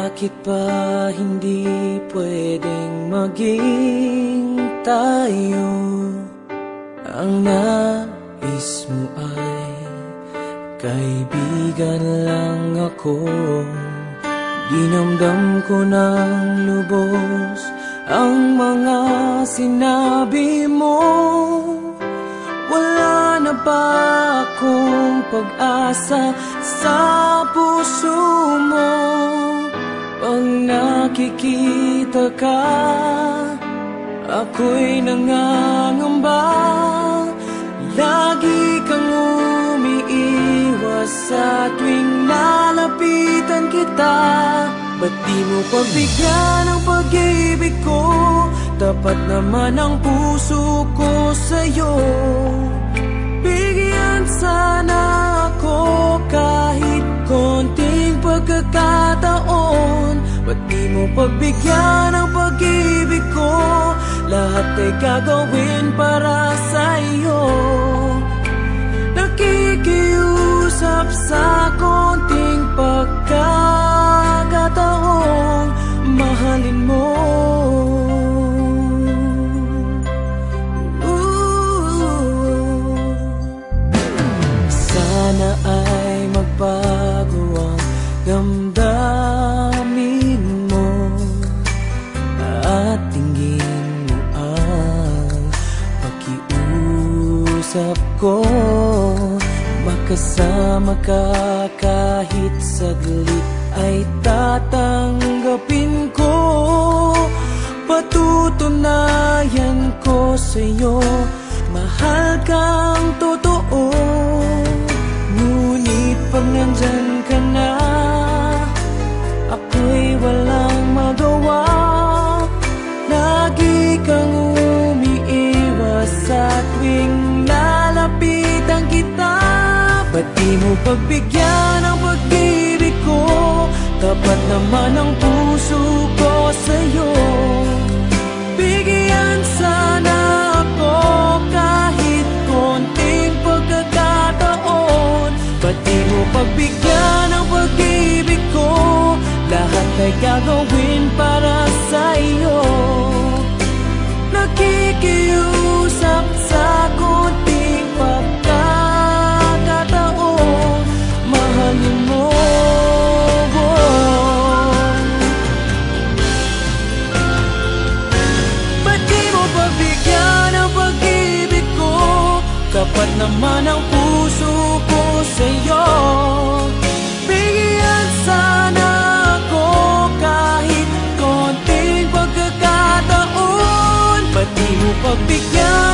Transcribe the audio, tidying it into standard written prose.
Bakit ba hindi pwedeng maging tayo? Ang nais mo ay kaibigan lang ako. Dinamdam ko ng lubos ang mga sinabi mo. Wala na ba akong pag-asa sa puso mo? Pag nakikita ka, ako'y nangangamba. Lagi kang umiiwas sa tuwing lalapitan kita. Ba't di mo pagbigyan ang pag-ibig ko? Tapat naman ang puso ko sa'yo. Bigyan sana ako kahit konting pagkakataon. Ba't di mo pagbigyan ang pag-ibig ko? Lahat ay gagawin para sa'yo. Nakikiusap sa konting pagkakataon, mahalin mo. Sana ay magbago ang damdamin mo at tingin mo ang pakiusap ko. Makasama ka kahit saglit ay tatanggapin ko. Patutunayan ko sa'yo, mahal kang totoo. Ngunit pag nandyan ka na, ako'y walang magawa. Lagi kang umiiwas sa tuwing lalapitan kita. Ba't di mo pagbigyan ang pag-ibig ko? Tapat naman ang puso ko sa'yo. Bigyan sana ako kahit konting pagkakataon. Ba't di mo pagbigyan ang pag-ibig ko? Lahat ay gagawin para sa'yo. Nakikiusap sa konting pagkakataon, mahalin mo. Ba't di mo pagbigyan ang pag-ibig ko? Kapat naman ang puso ko sa'yo. Bigyan sana ako kahit konting pagkakataon. Ba't di mo pagbigyan